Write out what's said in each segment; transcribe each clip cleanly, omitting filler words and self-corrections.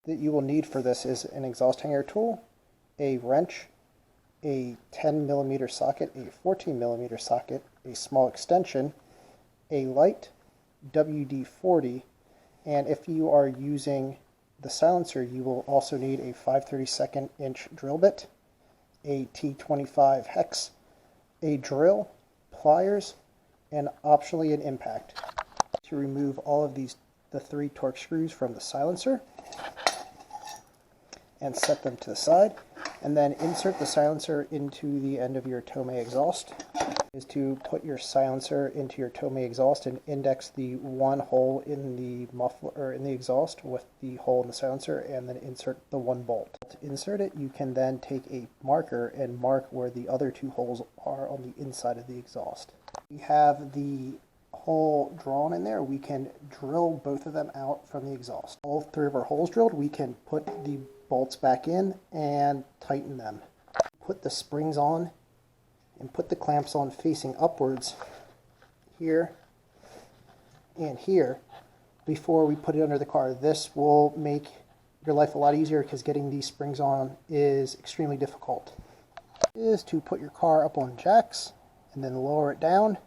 That you will need for this is an exhaust hanger tool, a wrench, a 10mm socket, a 14mm socket, a small extension, a light, WD-40, and if you are using the silencer, you will also need a 5/32 inch drill bit, a T25 hex, a drill, pliers, and optionally an impact. To remove all of the 3 Torx screws from the silencer and set them to the side, and then insert the silencer into the end of your Tomei exhaust. Is to put your silencer into your Tomei exhaust and index the one hole in the muffler or in the exhaust with the hole in the silencer, and then insert the one bolt. To insert it, you can then take a marker and mark where the other 2 holes are on the inside of the exhaust. We have the hole drawn in there. We can drill both of them out from the exhaust. All 3 of our holes drilled, we can put the bolts back in and tighten them. Put the springs on and put the clamps on facing upwards here and here before we put it under the car. This will make your life a lot easier because getting these springs on is extremely difficult. Is to put your car up on jacks and then lower it down.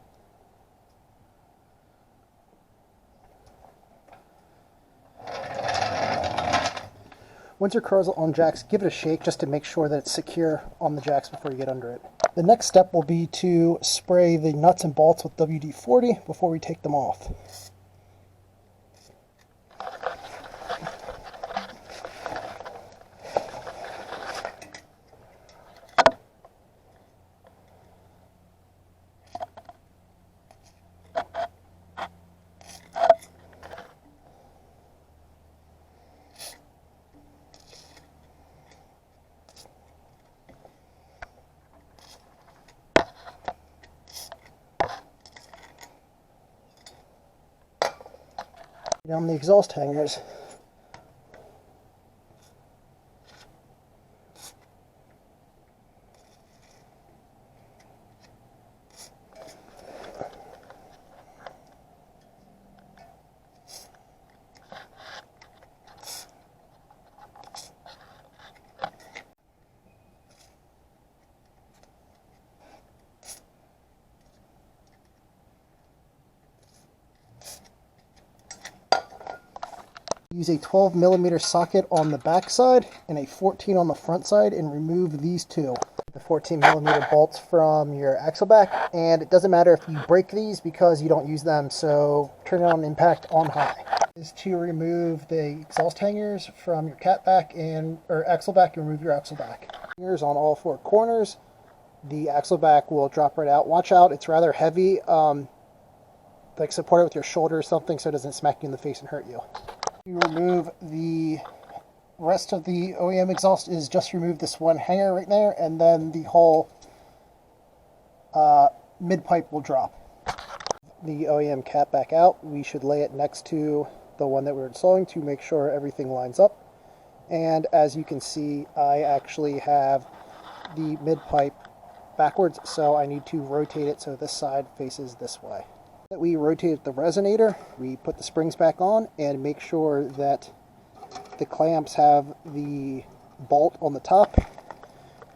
Once your car is on jacks, give it a shake just to make sure that it's secure on the jacks before you get under it. The next step will be to spray the nuts and bolts with WD-40 before we take them off. Down the exhaust hangers. Use a 12mm socket on the back side and a 14 on the front side and remove these 2. The 14mm bolts from your axle back, and it doesn't matter if you break these because you don't use them, so turn it on impact on high. Is to remove the exhaust hangers from your cat back or axle back and remove your axle back. Hangers on all 4 corners. The axle back will drop right out. Watch out, it's rather heavy. Like support it with your shoulder or something so it doesn't smack you in the face and hurt you. To remove the rest of the OEM exhaust is just remove this one hanger right there, and then the whole mid-pipe will drop. The OEM cap back out, we should lay it next to the one that we're installing to make sure everything lines up. And as you can see, I actually have the mid-pipe backwards, so I need to rotate it so this side faces this way. That we rotate the resonator, we put the springs back on and make sure that the clamps have the bolt on the top,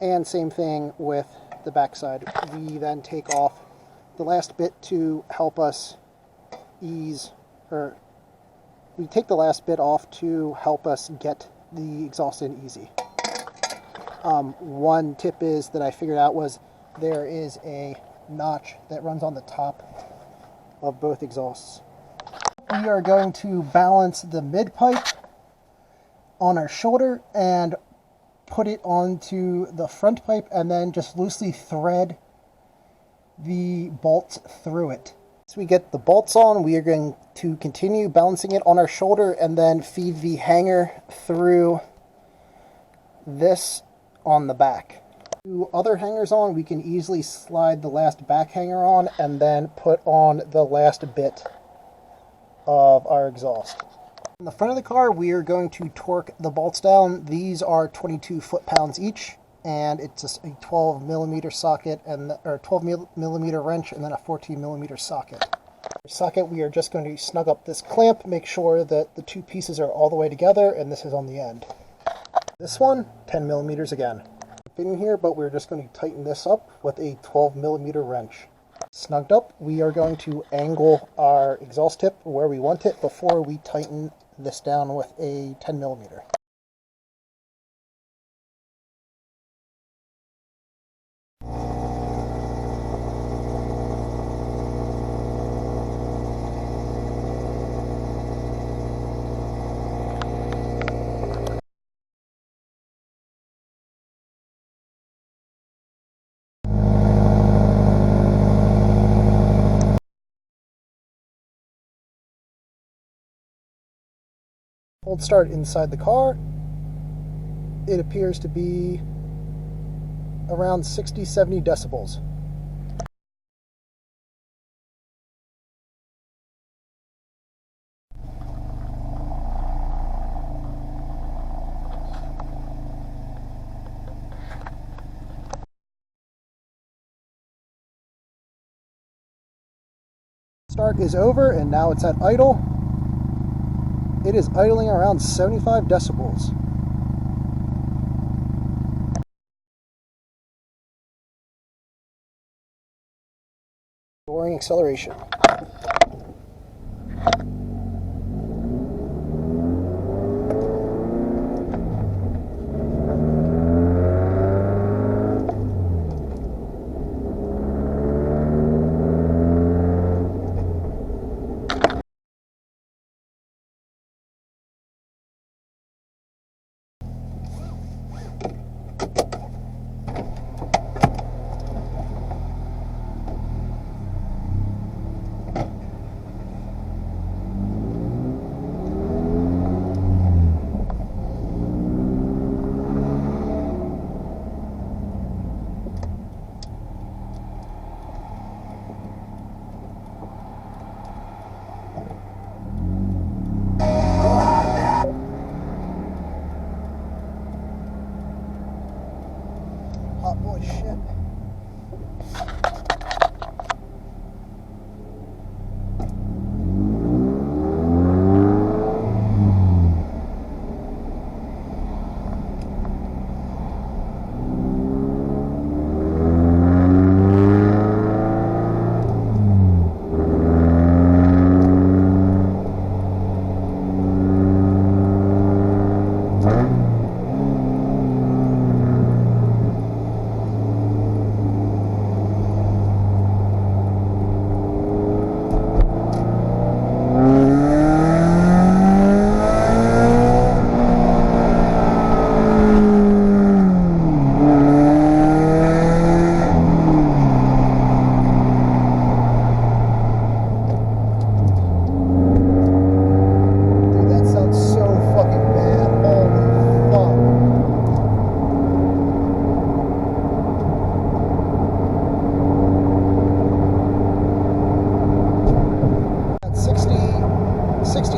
and same thing with the back side. We then take off the last bit to help us we take the last bit off to help us get the exhaust in easy. One tip is that I figured out was there is a notch that runs on the top of both exhausts. We are going to balance the mid pipe on our shoulder and put it onto the front pipe, and then just loosely thread the bolts through it. As we get the bolts on, we are going to continue balancing it on our shoulder and then feed the hanger through this on the back. Other hangers on, we can easily slide the last back hanger on and then put on the last bit of our exhaust. In the front of the car, we are going to torque the bolts down. These are 22 foot-pounds each, and it's a 12mm socket or 12mm wrench and then a 14mm socket. socket, we are just going to snug up this clamp, make sure that the two pieces are all the way together, and this is on the end. This one, 10 millimeters again. Fitting here, but we're just going to tighten this up with a 12 millimeter wrench. Snugged up, we are going to angle our exhaust tip where we want it before we tighten this down with a 10 millimeter. Hold start inside the car. It appears to be around 60-70 decibels. Start is over and now it's at idle. It is idling around 75 decibels. Lowering acceleration. Hot boy shit.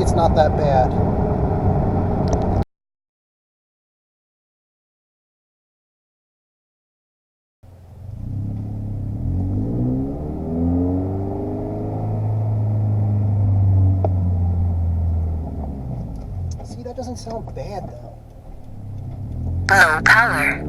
It's not that bad. See, that doesn't sound bad though. Low power.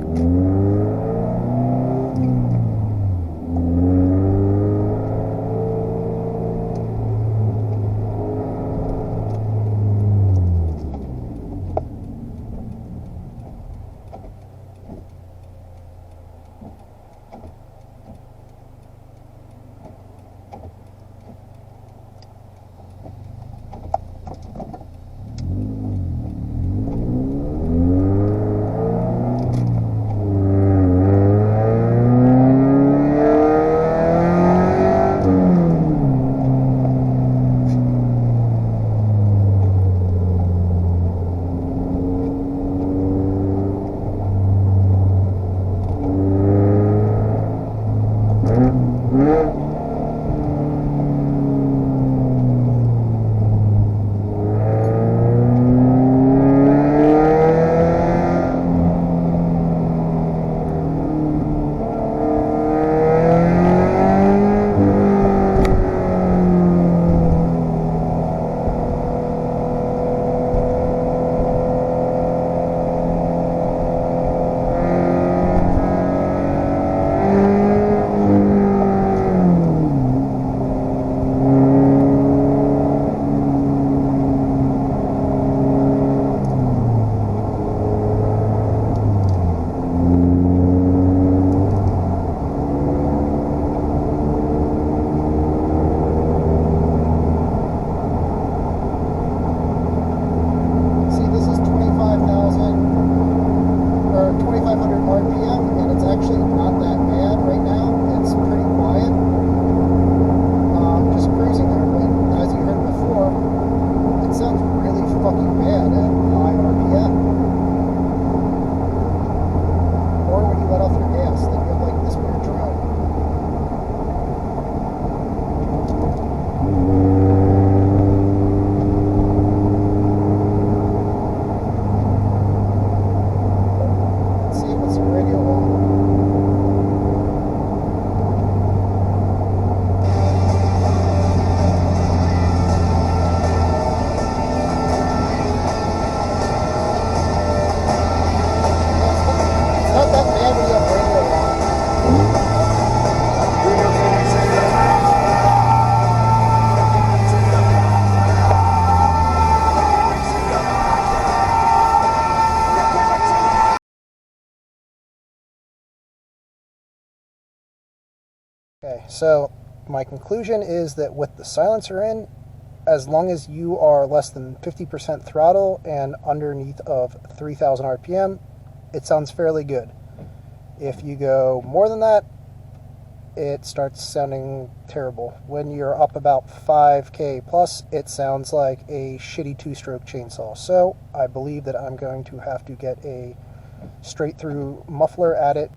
Okay, so my conclusion is that with the silencer in, as long as you are less than 50% throttle and underneath of 3,000 RPM, it sounds fairly good. If you go more than that, it starts sounding terrible. When you're up about 5K plus, it sounds like a shitty two-stroke chainsaw. So I believe that I'm going to have to get a straight-through muffler at it